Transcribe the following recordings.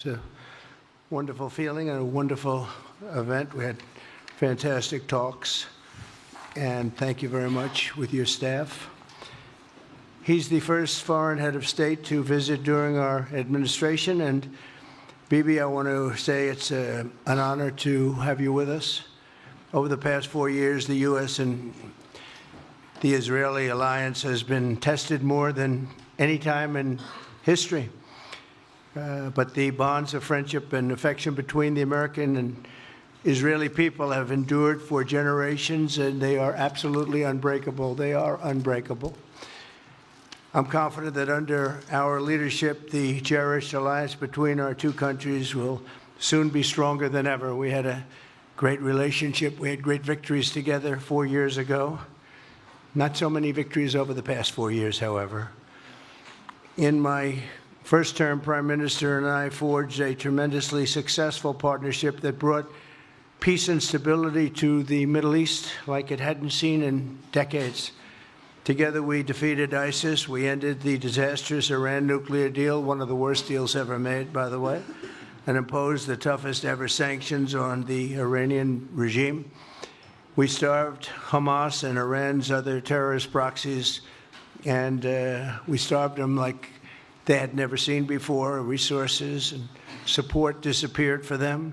It's a wonderful feeling and a wonderful event. We had fantastic talks, and thank you very much with your staff. He's the first foreign head of state to visit during our administration, and Bibi, I want to say it's an honor to have you with us. Over the past 4 years, the U.S. and the Israeli alliance has been tested more than any time in history. But the bonds of friendship and affection between the American and Israeli people have endured for generations, and they are absolutely unbreakable. They are unbreakable. I'm confident that under our leadership, the cherished alliance between our two countries will soon be stronger than ever. We had a great relationship. We had great victories together 4 years ago. Not so many victories over the past 4 years, however. In my first term, Prime Minister and I forged a tremendously successful partnership that brought peace and stability to the Middle East like it hadn't seen in decades. Together, we defeated ISIS. We ended the disastrous Iran nuclear deal, one of the worst deals ever made, by the way, and imposed the toughest ever sanctions on the Iranian regime. We starved Hamas and Iran's other terrorist proxies, and we starved them like they had never seen before. Resources and support disappeared for them.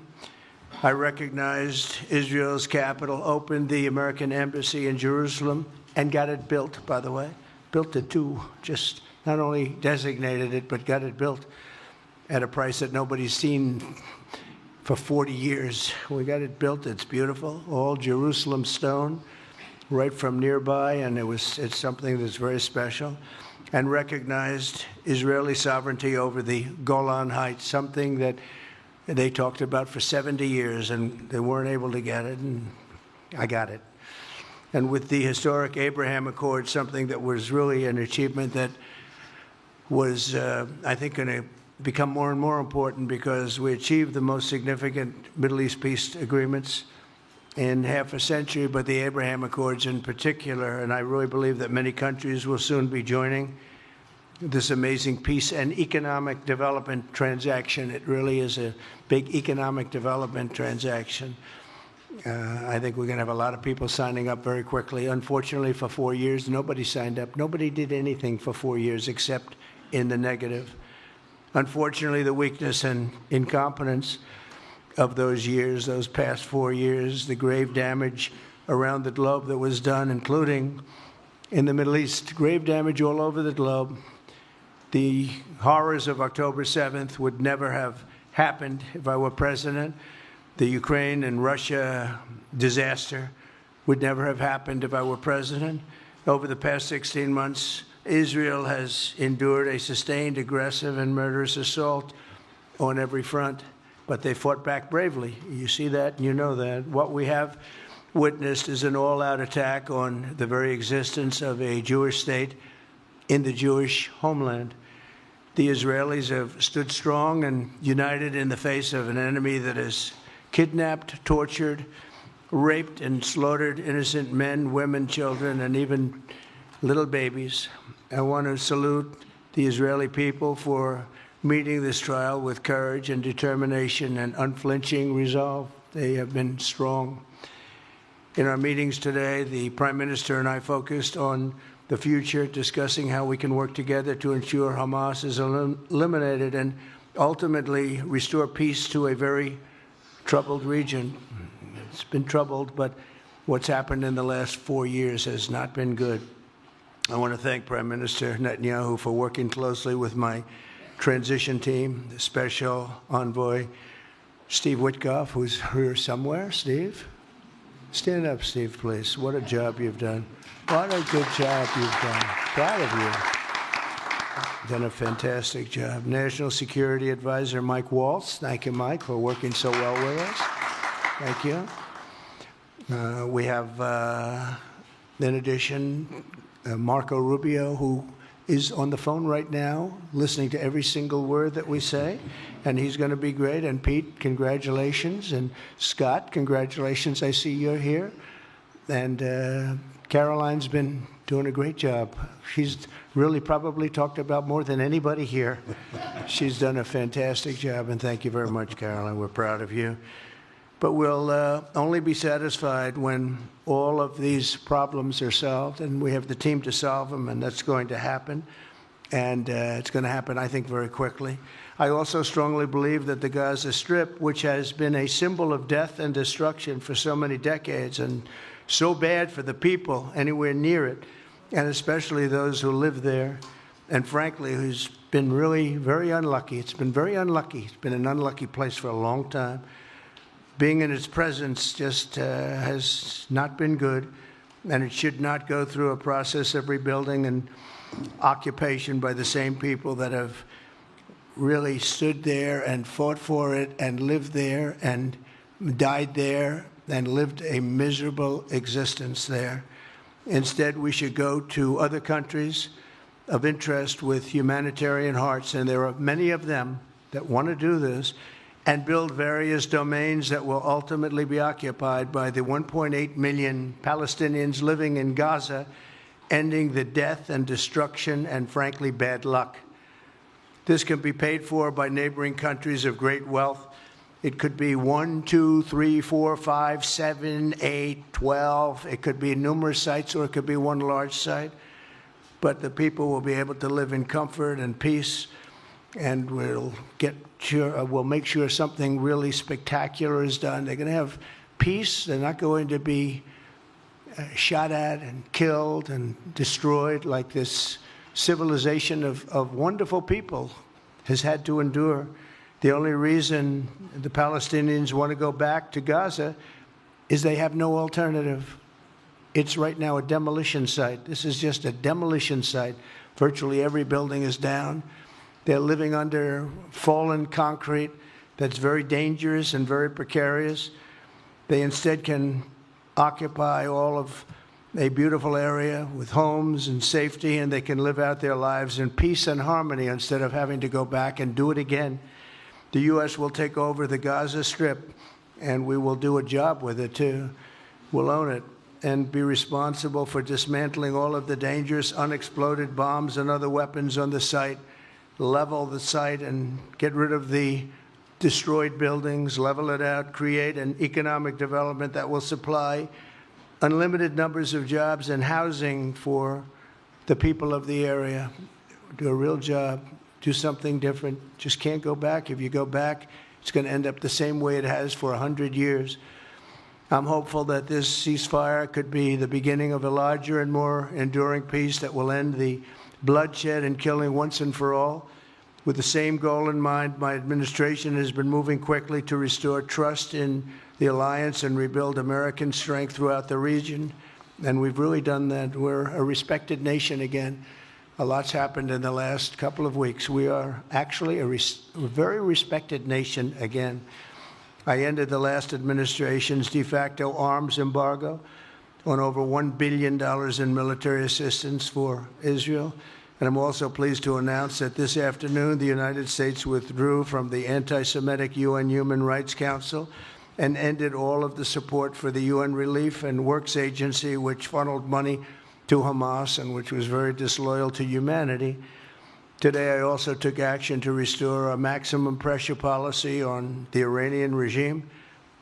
I recognized Israel's capital, opened the American embassy in Jerusalem, and got it built, by the way. Built it too, just not only designated it, but got it built at a price that nobody's seen for 40 years. We got it built. It's beautiful, all Jerusalem stone, right from nearby, and it's something that's very special. And recognized Israeli sovereignty over the Golan Heights, something that they talked about for 70 years, and they weren't able to get it, and I got it. And with the historic Abraham Accord, something that was really an achievement that was, I think, going to become more and more important because we achieved the most significant Middle East peace agreements in half a century, but the Abraham Accords in particular, and I really believe that many countries will soon be joining this amazing peace and economic development transaction. It really is a big economic development transaction. I think we're going to have a lot of people signing up very quickly. Unfortunately, for 4 years, nobody signed up. Nobody did anything for 4 years except in the negative. Unfortunately, the weakness and incompetence of those years, those past 4 years, the grave damage around the globe that was done, including in the Middle East, grave damage all over the globe. The horrors of October 7th would never have happened if I were president. The Ukraine and Russia disaster would never have happened if I were president. Over the past 16 months, Israel has endured a sustained, aggressive, and murderous assault on every front. But they fought back bravely. You see that, and you know that. What we have witnessed is an all-out attack on the very existence of a Jewish state in the Jewish homeland. The Israelis have stood strong and united in the face of an enemy that has kidnapped, tortured, raped, and slaughtered innocent men, women, children, and even little babies. I want to salute the Israeli people for meeting this trial with courage and determination and unflinching resolve. They have been strong. In our meetings today, the Prime Minister and I focused on the future, discussing how we can work together to ensure Hamas is eliminated and ultimately restore peace to a very troubled region. It's been troubled, but what's happened in the last 4 years has not been good. I want to thank Prime Minister Netanyahu for working closely with my transition team, the Special Envoy, Steve Witkoff, who's here somewhere. Steve? Stand up, Steve, please. What a job you've done. What a good job you've done. Proud of you. Done a fantastic job. National Security Advisor Mike Waltz. Thank you, Mike, for working so well with us. Thank you. We have, in addition, Marco Rubio, who is on the phone right now, listening to every single word that we say, and he's going to be great. And Pete, congratulations. And Scott, congratulations. I see you're here. And Caroline's been doing a great job. She's really probably talked about more than anybody here. She's done a fantastic job, and thank you very much, Carolyn. We're proud of you. But we'll only be satisfied when all of these problems are solved, and we have the team to solve them, and that's going to happen. And it's going to happen, I think, very quickly. I also strongly believe that the Gaza Strip, which has been a symbol of death and destruction for so many decades, and so bad for the people anywhere near it, and especially those who live there, and frankly, who's been really very unlucky. It's been very unlucky. It's been an unlucky place for a long time. Being in its presence just has not been good, and it should not go through a process of rebuilding and occupation by the same people that have really stood there and fought for it and lived there and died there and lived a miserable existence there. Instead, we should go to other countries of interest with humanitarian hearts, and there are many of them that want to do this, and build various domains that will ultimately be occupied by the 1.8 million Palestinians living in Gaza, ending the death and destruction and, frankly, bad luck. This can be paid for by neighboring countries of great wealth. It could be 1, 2, 3, 4, 5, 7, 8, 12. It could be numerous sites, or it could be one large site. But the people will be able to live in comfort and peace, and we'll make sure something really spectacular is done. They're going to have peace. They're not going to be shot at and killed and destroyed like this civilization of wonderful people has had to endure. The only reason the Palestinians want to go back to Gaza is they have no alternative. It's right now a demolition site. This is just a demolition site. Virtually every building is down. They're living under fallen concrete that's very dangerous and very precarious. They instead can occupy all of a beautiful area with homes and safety, and they can live out their lives in peace and harmony instead of having to go back and do it again. The U.S. will take over the Gaza Strip, and we will do a job with it, too. We'll own it and be responsible for dismantling all of the dangerous unexploded bombs and other weapons on the site, level the site and get rid of the destroyed buildings, level it out, create an economic development that will supply unlimited numbers of jobs and housing for the people of the area. Do a real job, do something different. Just can't go back. If you go back, it's going to end up the same way it has for 100 years. I'm hopeful that this ceasefire could be the beginning of a larger and more enduring peace that will end the bloodshed and killing once and for all. With the same goal in mind, my administration has been moving quickly to restore trust in the alliance and rebuild American strength throughout the region. And we've really done that. We're a respected nation again. A lot's happened in the last couple of weeks. We are actually a very respected nation again. I ended the last administration's de facto arms embargo on over $1 billion in military assistance for Israel. And I'm also pleased to announce that this afternoon, the United States withdrew from the anti-Semitic UN Human Rights Council and ended all of the support for the UN Relief and Works Agency, which funneled money to Hamas and which was very disloyal to humanity. Today, I also took action to restore a maximum pressure policy on the Iranian regime,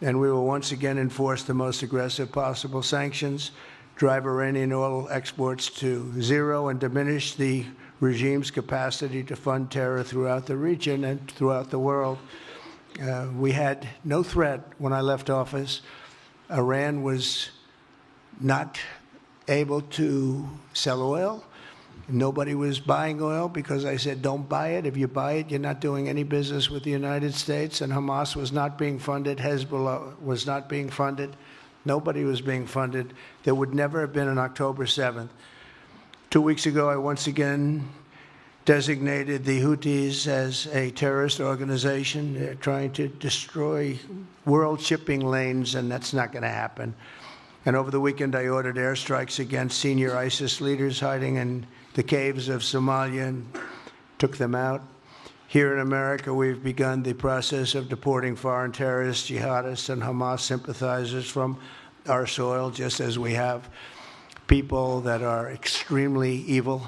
and we will once again enforce the most aggressive possible sanctions, drive Iranian oil exports to zero, and diminish the regime's capacity to fund terror throughout the region and throughout the world. We had no threat when I left office. Iran was not able to sell oil. Nobody was buying oil because I said, don't buy it. If you buy it, you're not doing any business with the United States. And Hamas was not being funded. Hezbollah was not being funded. Nobody was being funded. There would never have been an October 7th. 2 weeks ago, I once again designated the Houthis as a terrorist organization. They're trying to destroy world shipping lanes, and that's not going to happen. And over the weekend, I ordered airstrikes against senior ISIS leaders hiding in the caves of Somalia and took them out. Here in America, we've begun the process of deporting foreign terrorists, jihadists, and Hamas sympathizers from our soil, just as we have people that are extremely evil,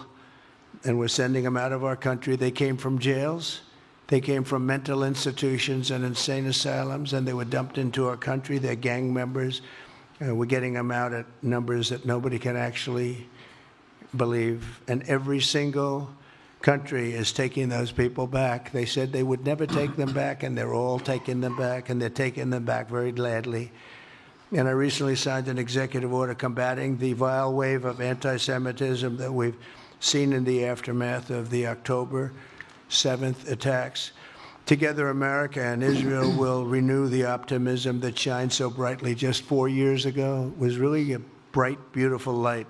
and we're sending them out of our country. They came from jails. They came from mental institutions and insane asylums, and they were dumped into our country. They're gang members. We're getting them out at numbers that nobody can actually believe. And every single country is taking those people back. They said they would never take them back, and they're all taking them back, and they're taking them back very gladly. And I recently signed an executive order combating the vile wave of anti-Semitism that we've seen in the aftermath of the October 7th attacks. Together, America and Israel will renew the optimism that shined so brightly just 4 years ago. It was really a bright, beautiful light.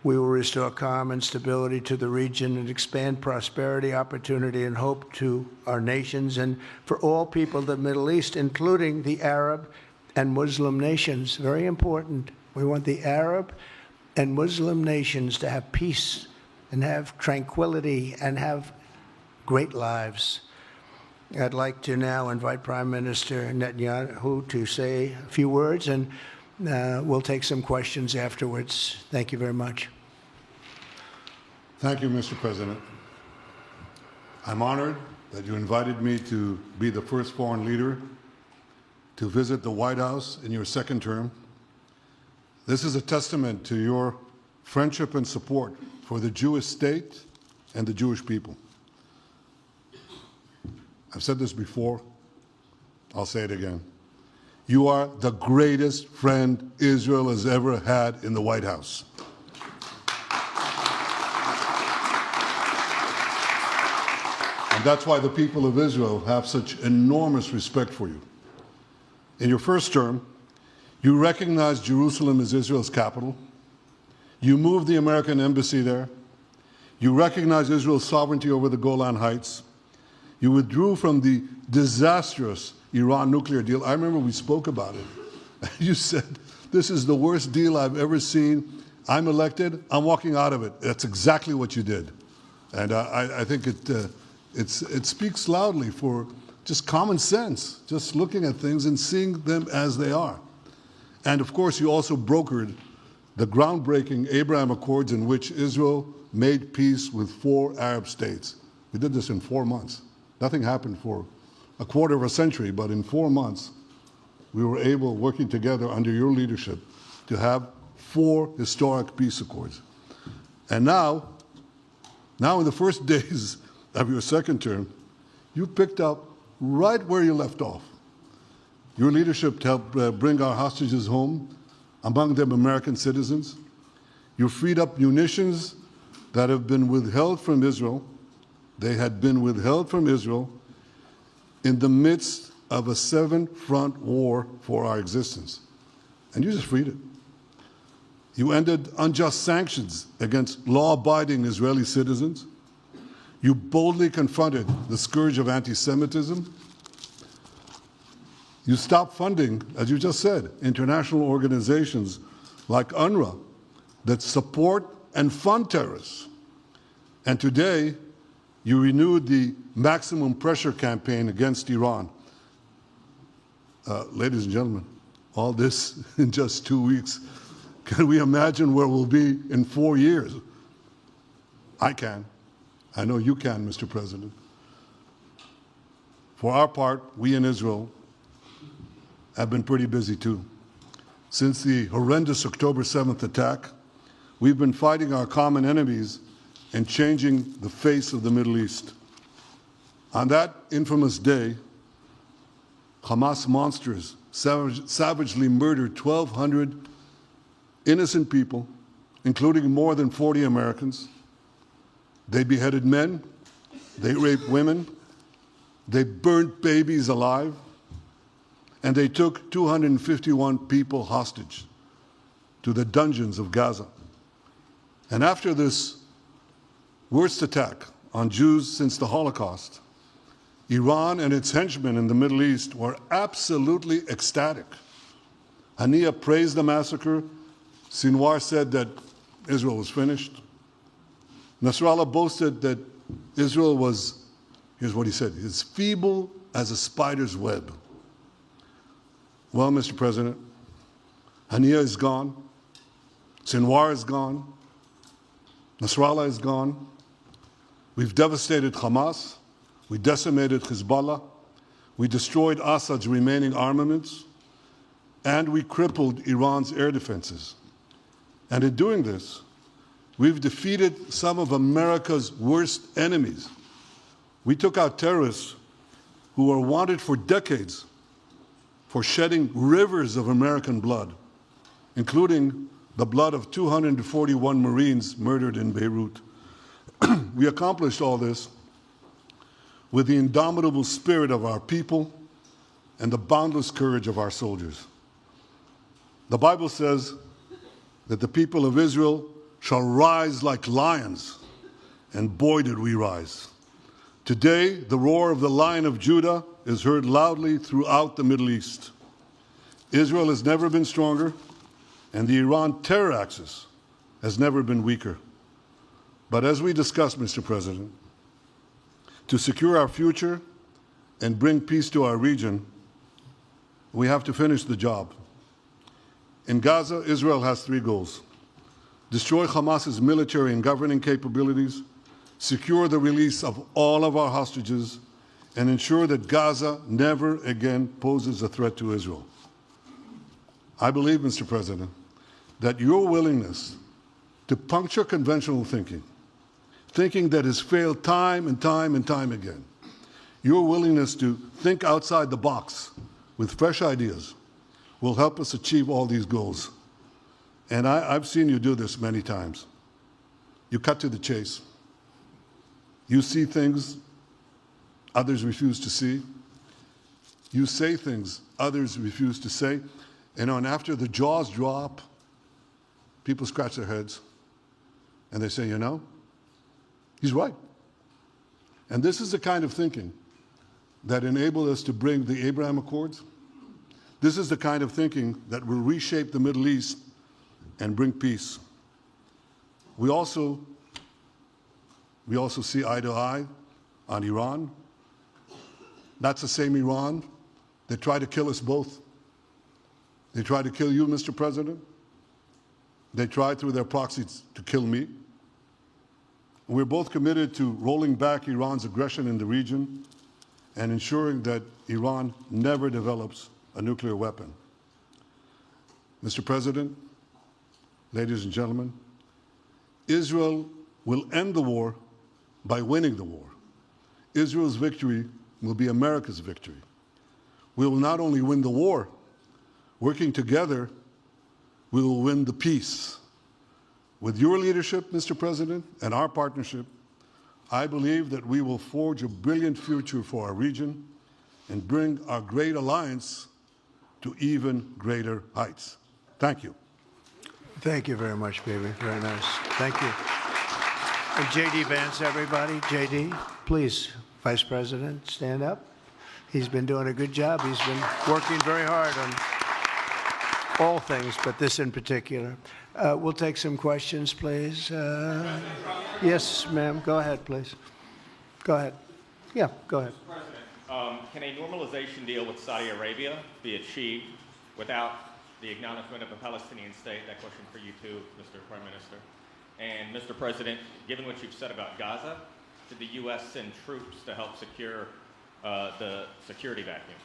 We will restore calm and stability to the region and expand prosperity, opportunity, and hope to our nations and for all people of the Middle East, including the Arab and Muslim nations. Very important. We want the Arab and Muslim nations to have peace and have tranquility and have great lives. I'd like to now invite Prime Minister Netanyahu to say a few words, and we'll take some questions afterwards. Thank you very much. Thank you, Mr. President. I'm honored that you invited me to be the first foreign leader to visit the White House in your second term. This is a testament to your friendship and support for the Jewish state and the Jewish people. I've said this before, I'll say it again. You are the greatest friend Israel has ever had in the White House. And that's why the people of Israel have such enormous respect for you. In your first term, you recognized Jerusalem as Israel's capital. You moved the American embassy there. You recognized Israel's sovereignty over the Golan Heights. You withdrew from the disastrous Iran nuclear deal. I remember we spoke about it. You said, this is the worst deal I've ever seen. I'm elected, I'm walking out of it. That's exactly what you did. And I think it speaks loudly for just common sense, just looking at things and seeing them as they are. And of course, you also brokered the groundbreaking Abraham Accords in which Israel made peace with 4 Arab states. We did this in 4 months. Nothing happened for a quarter of a century, but in 4 months, we were able, working together under your leadership, to have 4 historic peace accords. And now in the first days of your second term, you picked up right where you left off. Your leadership helped bring our hostages home, among them American citizens. You freed up munitions that have been withheld from Israel. They had been withheld from Israel in the midst of a 7-front war for our existence. And you just freed it. You ended unjust sanctions against law-abiding Israeli citizens. You boldly confronted the scourge of anti-Semitism. You stopped funding, as you just said, international organizations like UNRWA that support and fund terrorists. And today, you renewed the maximum pressure campaign against Iran. Ladies and gentlemen, all this in just 2 weeks. Can we imagine where we'll be in 4 years? I can. I know you can, Mr. President. For our part, we in Israel have been pretty busy too. Since the horrendous October 7th attack, we've been fighting our common enemies and changing the face of the Middle East. On that infamous day, Hamas monsters savagely murdered 1,200 innocent people, including more than 40 Americans. They beheaded men, they raped women, they burnt babies alive, and they took 251 people hostage to the dungeons of Gaza. And after this worst attack on Jews since the Holocaust, Iran and its henchmen in the Middle East were absolutely ecstatic. Haniya praised the massacre. Sinwar said that Israel was finished. Nasrallah boasted that Israel was, here's what he said, as feeble as a spider's web. Well, Mr. President, Haniya is gone. Sinwar is gone. Nasrallah is gone. We've devastated Hamas. We decimated Hezbollah. We destroyed Assad's remaining armaments. And we crippled Iran's air defenses. And in doing this, we've defeated some of America's worst enemies. We took out terrorists who were wanted for decades for shedding rivers of American blood, including the blood of 241 Marines murdered in Beirut. We accomplished all this with the indomitable spirit of our people and the boundless courage of our soldiers. The Bible says that the people of Israel shall rise like lions, and boy did we rise. Today, the roar of the Lion of Judah is heard loudly throughout the Middle East. Israel has never been stronger, and the Iran terror axis has never been weaker. But as we discussed, Mr. President, to secure our future and bring peace to our region, we have to finish the job. In Gaza, Israel has 3 goals: destroy Hamas's military and governing capabilities, secure the release of all of our hostages, and ensure that Gaza never again poses a threat to Israel. I believe, Mr. President, that your willingness to puncture conventional thinking that has failed time and time and time again, your willingness to think outside the box with fresh ideas will help us achieve all these goals. And I've seen you do this many times. You cut to the chase. You see things others refuse to see. You say things others refuse to say. And after the jaws drop, people scratch their heads and they say, you know, he's right. And this is the kind of thinking that enabled us to bring the Abraham Accords. This is the kind of thinking that will reshape the Middle East and bring peace. We also see eye to eye on Iran. That's the same Iran that tried to kill us both. They tried to kill you, Mr. President. They tried through their proxies to kill me. We're both committed to rolling back Iran's aggression in the region and ensuring that Iran never develops a nuclear weapon. Mr. President, ladies and gentlemen, Israel will end the war by winning the war. Israel's victory will be America's victory. We will not only win the war, working together, we will win the peace. With your leadership, Mr. President, and our partnership, I believe that we will forge a brilliant future for our region and bring our great alliance to even greater heights. Thank you. Thank you very much, baby. Very nice. Thank you. And J.D. Vance, everybody. J.D., please, Vice President, stand up. He's been doing a good job. He's been working very hard on all things, but this in particular. We'll take some questions, please. Yes, ma'am. Go ahead, please. Go ahead. Yeah, go ahead. Mr. President, can a normalization deal with Saudi Arabia be achieved without the acknowledgement of a Palestinian state? That question for you too, Mr. Prime Minister. And Mr. President, given what you've said about Gaza, did the U.S. send troops to help secure the security vacuum?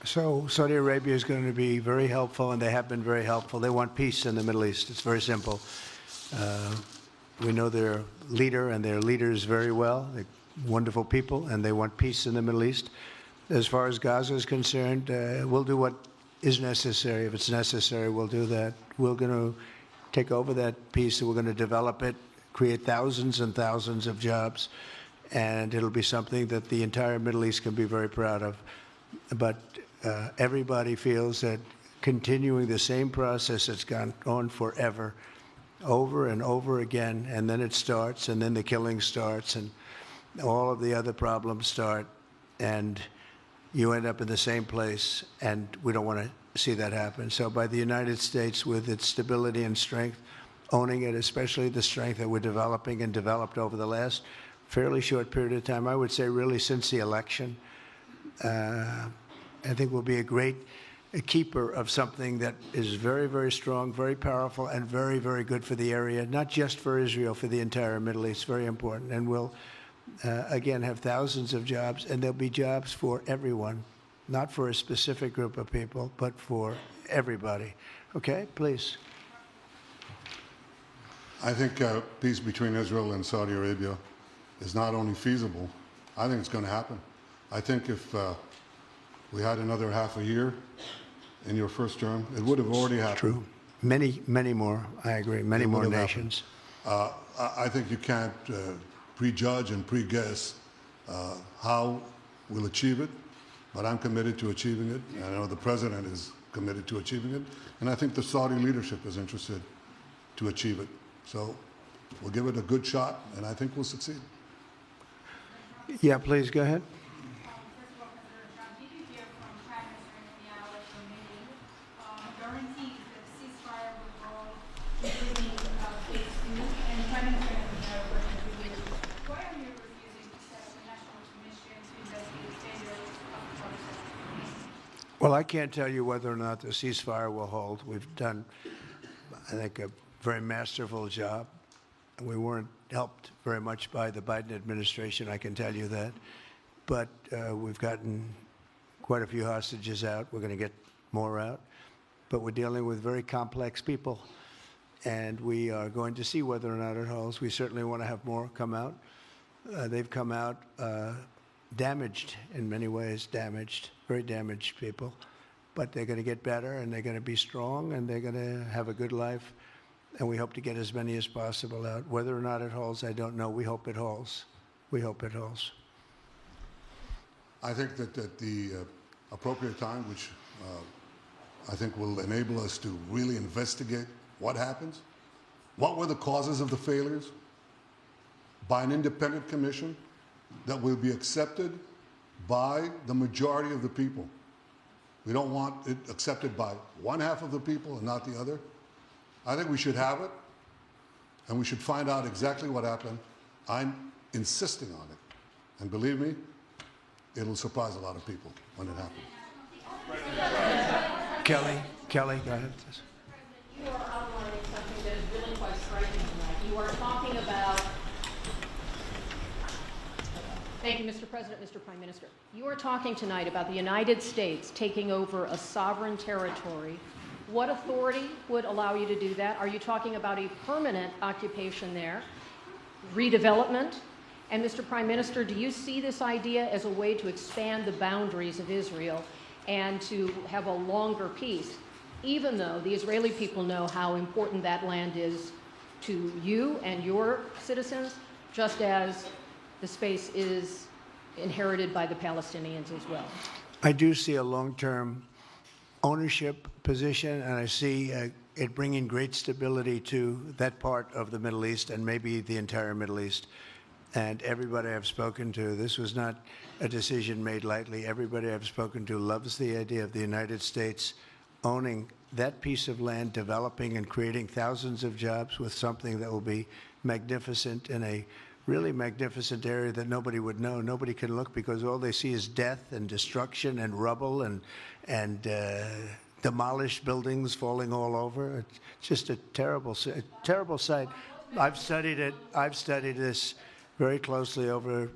So Saudi Arabia is going to be very helpful, and they have been very helpful. They want peace in the Middle East. It's very simple. We know their leader and their leaders very well. They're wonderful people, and they want peace in the Middle East. As far as Gaza is concerned, we'll do what is necessary. If it's necessary, we'll do that. We're going to take over that peace, and we're going to develop it, create thousands and thousands of jobs, and it'll be something that the entire Middle East can be very proud of. But everybody feels that continuing the same process that's gone on forever, over and over again, and then it starts, and then the killing starts, and all of the other problems start, and you end up in the same place, and we don't want to see that happen. So by the United States, with its stability and strength, owning it, especially the strength that we're developing and developed over the last fairly short period of time, I would say really since the election, I think will be a great a keeper of something that is very, very strong, very powerful, and very, very good for the area, not just for Israel, for the entire Middle East. Very important. And we'll, again, have thousands of jobs, and there'll be jobs for everyone, not for a specific group of people, but for everybody. Okay, please. I think peace between Israel and Saudi Arabia is not only feasible, I think it's going to happen. I think if we had another half a year in your first term, it would have already happened. True. Many, many more, I agree, many It more would have nations. I think you can't prejudge and pre-guess how we'll achieve it, but I'm committed to achieving it. And I know the president is committed to achieving it, and I think the Saudi leadership is interested to achieve it. So we'll give it a good shot, and I think we'll succeed. Yeah, please, go ahead. First of all, President Trump, did you hear from Prime Minister Netanyahu at the meeting guarantees that the ceasefire will hold, including phase 2, and Prime Minister Netanyahu working with you? Why are you refusing to set up a national commission to investigate failures of the process? Well, I can't tell you whether or not the ceasefire will hold. We've done, I think, a very masterful job. We weren't helped very much by the Biden administration, I can tell you that. But we've gotten quite a few hostages out. We're going to get more out. But we're dealing with very complex people. And we are going to see whether or not it holds. We certainly want to have more come out. They've come out damaged in many ways, very damaged people. But they're going to get better, and they're going to be strong, and they're going to have a good life. And we hope to get as many as possible out. Whether or not it holds, I don't know. We hope it holds. We hope it holds. I think that at the appropriate time, which I think will enable us to really investigate what happens, what were the causes of the failures, by an independent commission that will be accepted by the majority of the people. We don't want it accepted by one half of the people and not the other. I think we should have it, and we should find out exactly what happened. I'm insisting on it. And believe me, it'll surprise a lot of people when it happens. Kelly, go ahead. You are outlining something that is really quite striking tonight. You are talking about, thank you, Mr. President, Mr. Prime Minister. You are talking tonight about the United States taking over a sovereign territory. What authority would allow you to do that? Are you talking about a permanent occupation there, redevelopment? And Mr. Prime Minister, do you see this idea as a way to expand the boundaries of Israel and to have a longer peace, even though the Israeli people know how important that land is to you and your citizens, just as the space is inherited by the Palestinians as well? I do see a long-term ownership position, and I see it bringing great stability to that part of the Middle East and maybe the entire Middle East. And everybody I've spoken to, this was not a decision made lightly. Everybody I've spoken to loves the idea of the United States owning that piece of land, developing and creating thousands of jobs with something that will be magnificent in a really magnificent area that nobody would know. Nobody can look because all they see is death and destruction and rubble and demolished buildings falling all over. It's just a terrible sight. I've studied it. I've studied this very closely over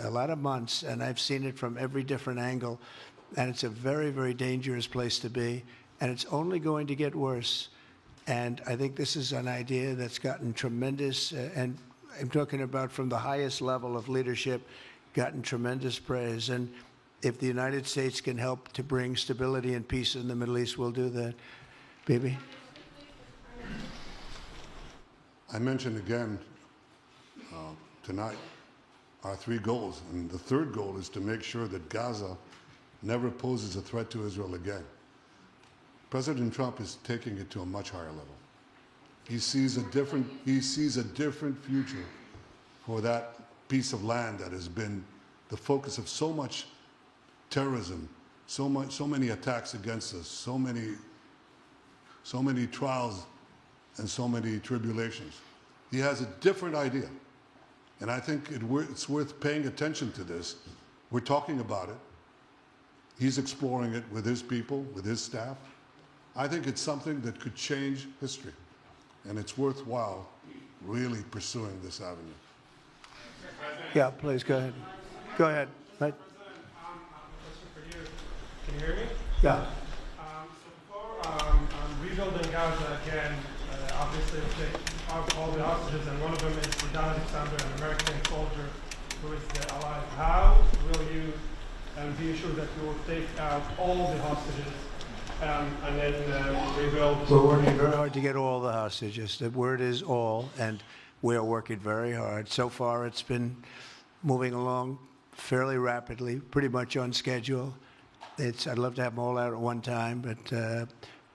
a lot of months, and I've seen it from every different angle. And it's a very, very dangerous place to be, and it's only going to get worse. And I think this is an idea that's gotten tremendous, and I'm talking about from the highest level of leadership, gotten tremendous praise. And if the United States can help to bring stability and peace in the Middle East, we'll do that. Bibi? I mentioned again tonight our three goals, and the third goal is to make sure that Gaza never poses a threat to Israel again. President Trump is taking it to a much higher level. He sees a different future for that piece of land that has been the focus of so much terrorism, so many attacks against us, so many trials and so many tribulations. He has a different idea. And I think it's worth paying attention to this. We're talking about it. He's exploring it with his people, with his staff. I think it's something that could change history, and it's worthwhile really pursuing this avenue. Yeah, please, go ahead. Go ahead. Right. Question for you. Can you hear me? Yeah. So before rebuilding Gaza again, obviously we'll take out all the hostages, and one of them is Don Alexander, an American soldier who is alive. How will you be assured that you will take out all the hostages and then rebuild? We're working very hard to get all the hostages. The word is all, and we are working very hard. So far, it's been moving along fairly rapidly, pretty much on schedule. I'd love to have them all out at one time, but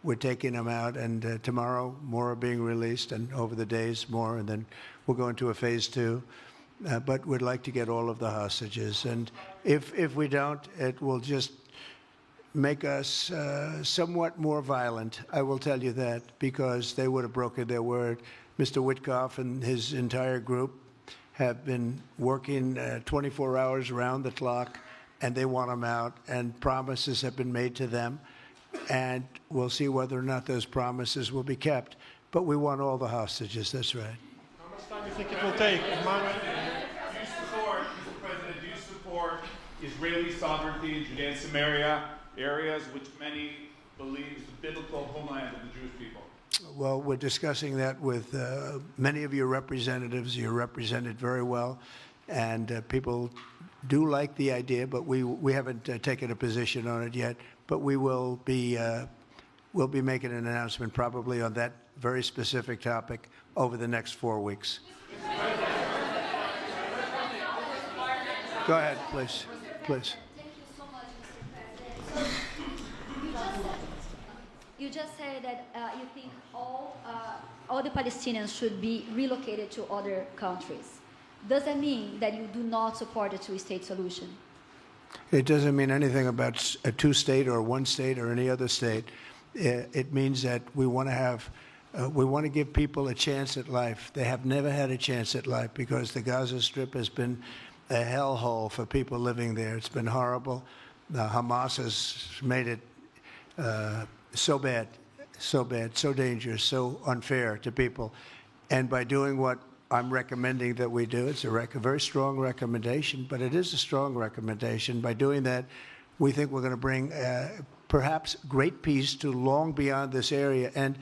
we're taking them out, and tomorrow more are being released, and over the days more, and then we'll go into a phase 2. But we'd like to get all of the hostages, and if we don't, it will just make us somewhat more violent. I will tell you that, because they would have broken their word. Mr. Witkoff and his entire group have been working 24 hours around the clock, and they want them out, and promises have been made to them, and we'll see whether or not those promises will be kept. But we want all the hostages, that's right. How much time do you think it will take? Do you support, Mr. President, do you support Israeli sovereignty in Judea and Samaria, areas which many believe is the biblical homeland of the Jewish people? Well, we're discussing that with many of your representatives. You're represented very well, and people do like the idea, but we haven't taken a position on it yet. But we will be making an announcement probably on that very specific topic over the next 4 weeks. Go ahead, please. Please. Thank you so much, Mr. President. You just said that you think all the Palestinians should be relocated to other countries. Does that mean that you do not support a two-state solution? It doesn't mean anything about a two-state or one state or any other state. It means that we want to give people a chance at life. They have never had a chance at life because the Gaza Strip has been a hellhole for people living there. It's been horrible. Hamas has made it so bad, so dangerous, so unfair to people. And by doing what I'm recommending that we do, it's a very strong recommendation, but it is a strong recommendation. By doing that, we think we're going to bring perhaps great peace to long beyond this area. And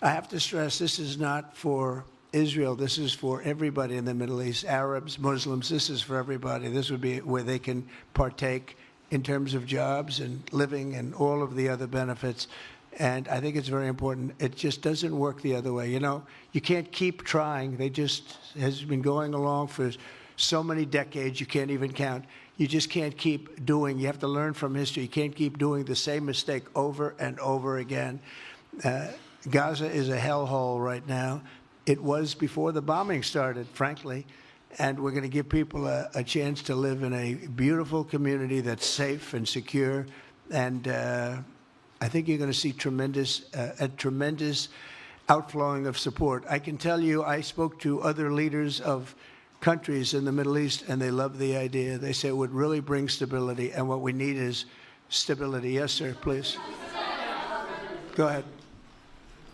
I have to stress, this is not for Israel. This is for everybody in the Middle East, Arabs, Muslims. This is for everybody. This would be where they can partake in terms of jobs and living and all of the other benefits. And I think it's very important. It just doesn't work the other way. You know, you can't keep trying. They just has been going along for so many decades, you can't even count. You just can't keep doing. You have to learn from history. You can't keep doing the same mistake over and over again. Gaza is a hellhole right now. It was before the bombing started, frankly. And we're going to give people a chance to live in a beautiful community that's safe and secure. And I think you're going to see a tremendous outflowing of support. I can tell you, I spoke to other leaders of countries in the Middle East, and they love the idea. They say it would really bring stability, and what we need is stability. Yes, sir, please. Go ahead.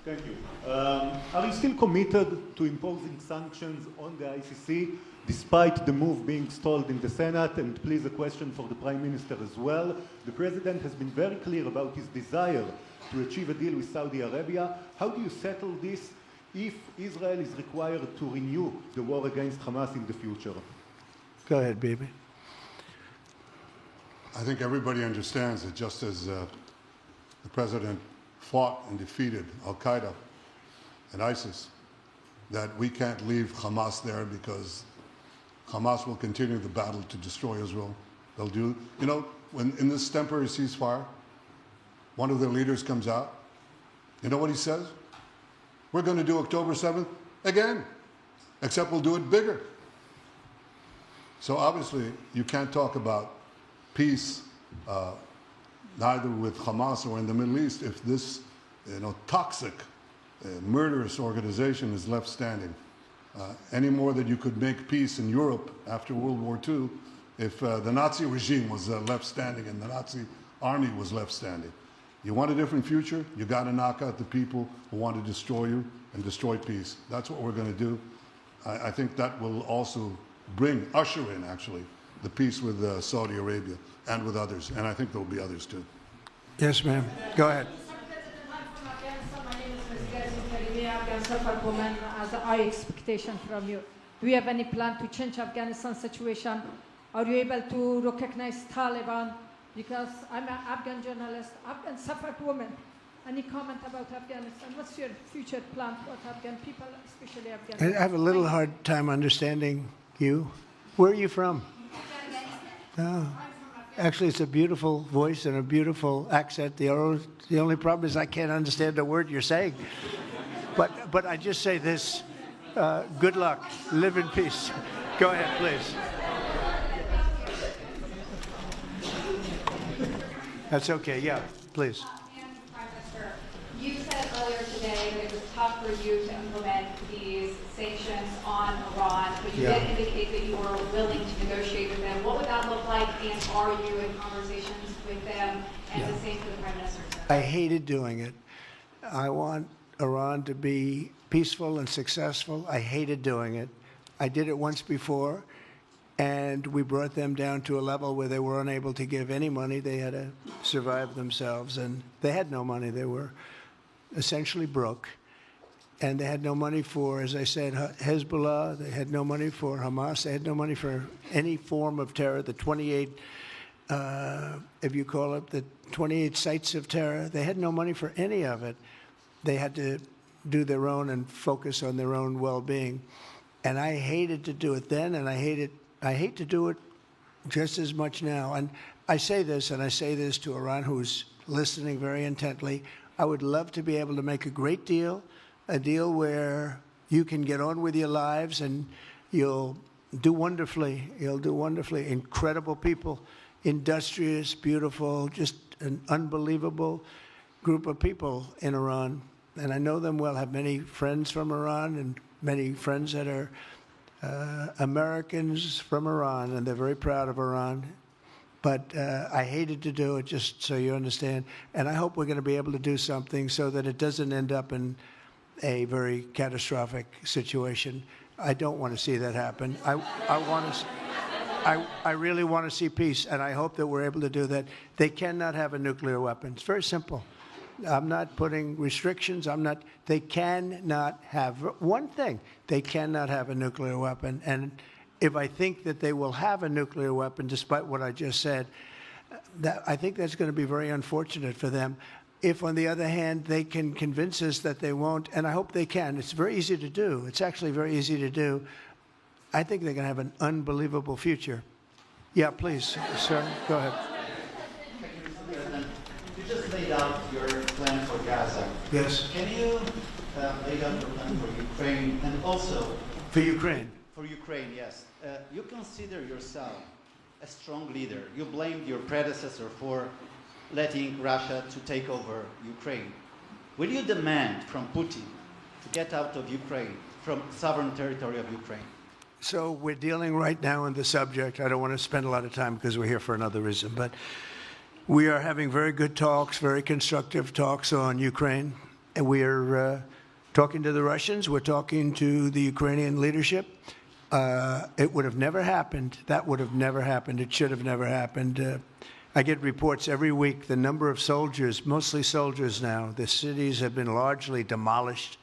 Thank you. Are you still committed to imposing sanctions on the ICC, despite the move being stalled in the Senate? And please, a question for the Prime Minister as well. The President has been very clear about his desire to achieve a deal with Saudi Arabia. How do you settle this if Israel is required to renew the war against Hamas in the future? Go ahead, Bibi. I think everybody understands that just as the President fought and defeated Al-Qaeda and ISIS, that we can't leave Hamas there because Hamas will continue the battle to destroy Israel. They'll do, you know, when in this temporary ceasefire, one of their leaders comes out, you know what he says? We're going to do October 7th again, except we'll do it bigger. So obviously, you can't talk about peace neither with Hamas or in the Middle East if this, toxic, murderous organization is left standing. Any more than you could make peace in Europe after World War II if the Nazi regime was left standing and the Nazi army was left standing. You want a different future? You got to knock out the people who want to destroy you and destroy peace. That's what we're going to do. I think that will also usher in, actually, the peace with Saudi Arabia and with others. And I think there will be others, too. Yes, ma'am. Go ahead. My name is Ms. Gazi Afghan woman as a high expectation from you. Do you have any plan to change Afghanistan situation? Are you able to recognize Taliban? Because I'm an Afghan journalist, Afghan suffered woman. Any comment about Afghanistan? What's your future plan for Afghan people, especially Afghanistan? I have a little hard time understanding you. Where are you from? Oh. Actually, it's a beautiful voice and a beautiful accent. The only problem is I can't understand a word you're saying. But I just say this, good luck, live in peace. Go ahead, please. That's okay, yeah, please. Prime Minister, you said earlier today that it was tough for you to implement these sanctions on Iran, but you did indicate that you were willing to negotiate with them. What would that look like, and are you in conversations with them? And the same for the Prime Minister. I hated doing it. I want Iran to be peaceful and successful. I hated doing it. I did it once before, and we brought them down to a level where they were unable to give any money. They had to survive themselves, and they had no money. They were essentially broke, and they had no money for, as I said, Hezbollah. They had no money for Hamas. They had no money for any form of terror. The 28, if you call it, the 28 sites of terror, they had no money for any of it. They had to do their own and focus on their own well-being. And I hated to do it then, and I hate to do it just as much now. And I say this, and I say this to Iran, who's listening very intently. I would love to be able to make a great deal, a deal where you can get on with your lives and you'll do wonderfully. You'll do wonderfully. Incredible people, industrious, beautiful, just an unbelievable group of people in Iran. And I know them well, have many friends from Iran and many friends that are Americans from Iran, and they're very proud of Iran. But I hated to do it, just so you understand. And I hope we're going to be able to do something so that it doesn't end up in a very catastrophic situation. I don't want to see that happen. I really want to see peace, and I hope that we're able to do that. They cannot have a nuclear weapon. It's very simple. I'm not putting restrictions. They cannot have one thing. They cannot have a nuclear weapon. And if I think that they will have a nuclear weapon, despite what I just said, I think that's going to be very unfortunate for them. If, on the other hand, they can convince us that they won't, and I hope they can. It's very easy to do. It's actually very easy to do. I think they're going to have an unbelievable future. Yeah, please, sir, go ahead. You just laid out your plan for Gaza. Yes. Can you lay out your plan for Ukraine and also... For Ukraine? For Ukraine, yes. You consider yourself a strong leader. You blamed your predecessor for letting Russia to take over Ukraine. Will you demand from Putin to get out of Ukraine, from sovereign territory of Ukraine? So we're dealing right now in the subject. I don't want to spend a lot of time because we're here for another reason, but we are having very good talks, very constructive talks on Ukraine. And we are talking to the Russians. We're talking to the Ukrainian leadership. It would have never happened. That would have never happened. It should have never happened. I get reports every week, the number of soldiers, mostly soldiers now. The cities have been largely demolished.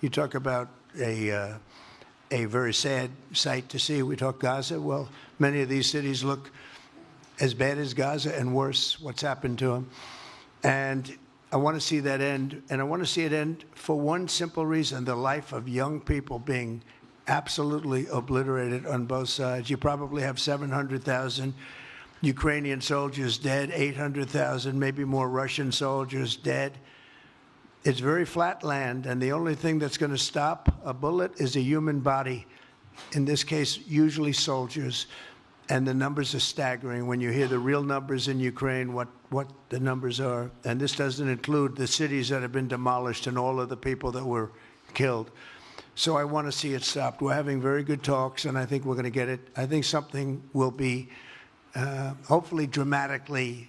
You talk about a very sad sight to see. We talk Gaza. Well, many of these cities look as bad as Gaza and worse, what's happened to them. And I want to see that end. And I want to see it end for one simple reason, the life of young people being absolutely obliterated on both sides. You probably have 700,000 Ukrainian soldiers dead, 800,000, maybe more Russian soldiers dead. It's very flat land, and the only thing that's going to stop a bullet is a human body. In this case, usually soldiers. And the numbers are staggering when you hear the real numbers in Ukraine, what the numbers are. And this doesn't include the cities that have been demolished and all of the people that were killed. So I want to see it stopped. We're having very good talks, and I think we're going to get it. I think something will be hopefully dramatically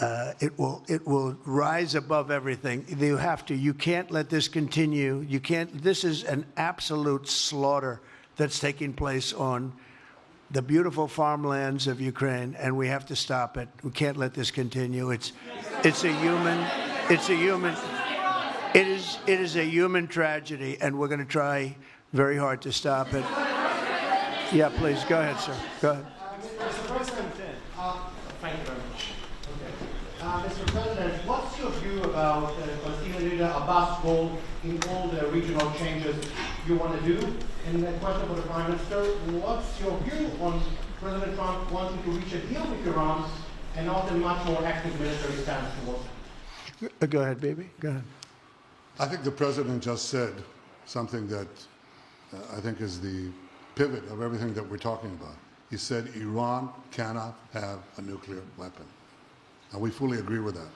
it will rise above everything. You can't let this continue. This is an absolute slaughter that's taking place on the beautiful farmlands of Ukraine, and we have to stop it. We can't let this continue. It is a human tragedy, and we're going to try very hard to stop it. Yeah, please, go ahead, sir. Go ahead. Mr. President, thank you very much. Mr. President, what's your view about Palestinian leader Abbas' role in all the regional changes you want to do? And the question for the Prime Minister, what's your view on President Trump wanting to reach a deal with Iran and not a much more active military stance towards it? Go ahead, baby. Go ahead. I think the president just said something that I think is the pivot of everything that we're talking about. He said Iran cannot have a nuclear weapon. And we fully agree with that.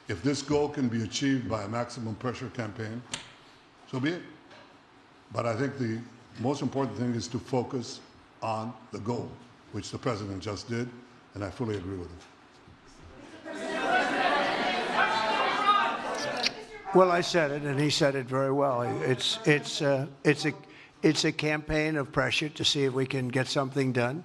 If this goal can be achieved by a maximum pressure campaign, so be it. But I think the most important thing is to focus on the goal, which the president just did, and I fully agree with him. Well, I said it, and he said it very well. It's a campaign of pressure to see if we can get something done.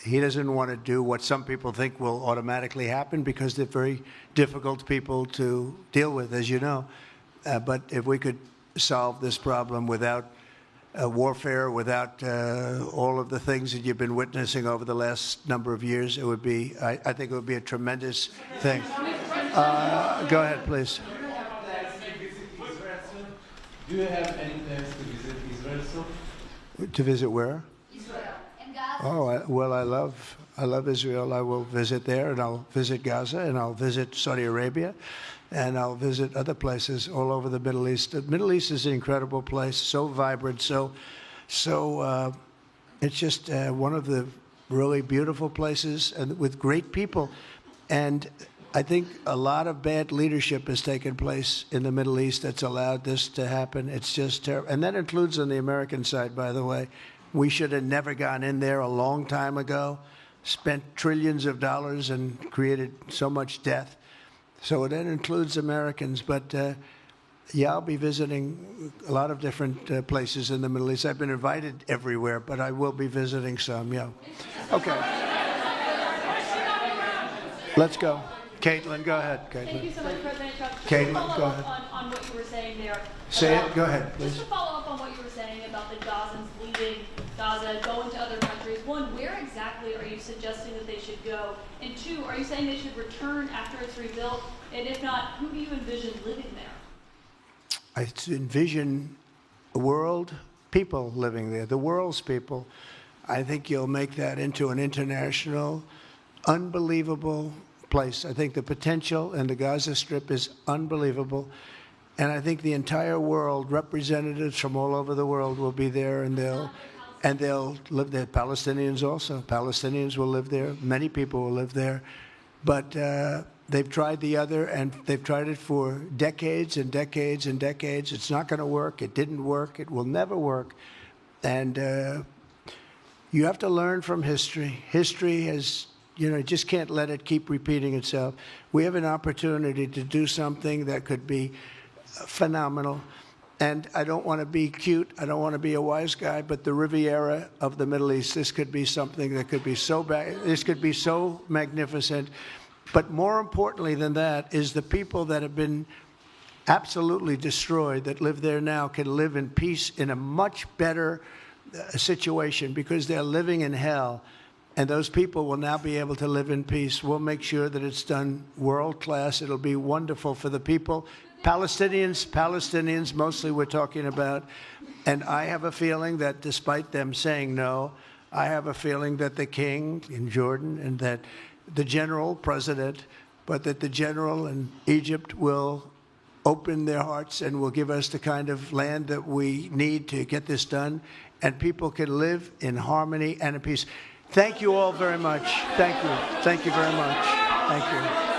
He doesn't want to do what some people think will automatically happen because they're very difficult people to deal with, as you know. But if we could solve this problem without warfare, without all of the things that you've been witnessing over the last number of years, it would be, I think it would be a tremendous thing. Go ahead, please. Do you have any plans to visit Israel soon? To visit where? Israel and Gaza. Oh, I love Israel. I will visit there, and I'll visit Gaza, and I'll visit Saudi Arabia, and I'll visit other places all over the Middle East. The Middle East is an incredible place, so vibrant, so it's just one of the really beautiful places and with great people. And I think a lot of bad leadership has taken place in the Middle East that's allowed this to happen. It's just terrible. And that includes on the American side, by the way. We should have never gone in there a long time ago, spent trillions of dollars and created so much death. So that includes Americans. But, yeah, I'll be visiting a lot of different places in the Middle East. I've been invited everywhere, but I will be visiting some, yeah. Okay. Let's go. Caitlin, go ahead. Caitlin. Thank you so much, President Trump. Caitlin, go ahead. On what you were saying there. Say it. Go ahead, please. Just to follow up on what you were saying about the Gazans leaving Gaza, going to other countries. One, where exactly are you suggesting that they should go? And two, are you saying they should return after it's rebuilt? And if not, who do you envision living there? I envision a world, people living there, the world's people. I think you'll make that into an international, unbelievable place. I think the potential in the Gaza Strip is unbelievable. And I think the entire world, representatives from all over the world will be there, and they'll live there. Palestinians also. Palestinians will live there. Many people will live there. But they've tried the other, and they've tried it for decades and decades and decades. It's not going to work. It didn't work. It will never work. And you have to learn from history. History has, you just can't let it keep repeating itself. We have an opportunity to do something that could be phenomenal. And I don't want to be cute. I don't want to be a wise guy, but the Riviera of the Middle East, this could be something that could be so bad. This could be so magnificent. But more importantly than that is the people that have been absolutely destroyed that live there now can live in peace in a much better situation because they're living in hell. And those people will now be able to live in peace. We'll make sure that it's done world class. It'll be wonderful for the people. Palestinians mostly we're talking about. And I have a feeling that despite them saying no, I have a feeling that the king in Jordan and that the general president, but that the general in Egypt will open their hearts and will give us the kind of land that we need to get this done. And people can live in harmony and in peace. Thank you all very much. Thank you. Thank you very much. Thank you.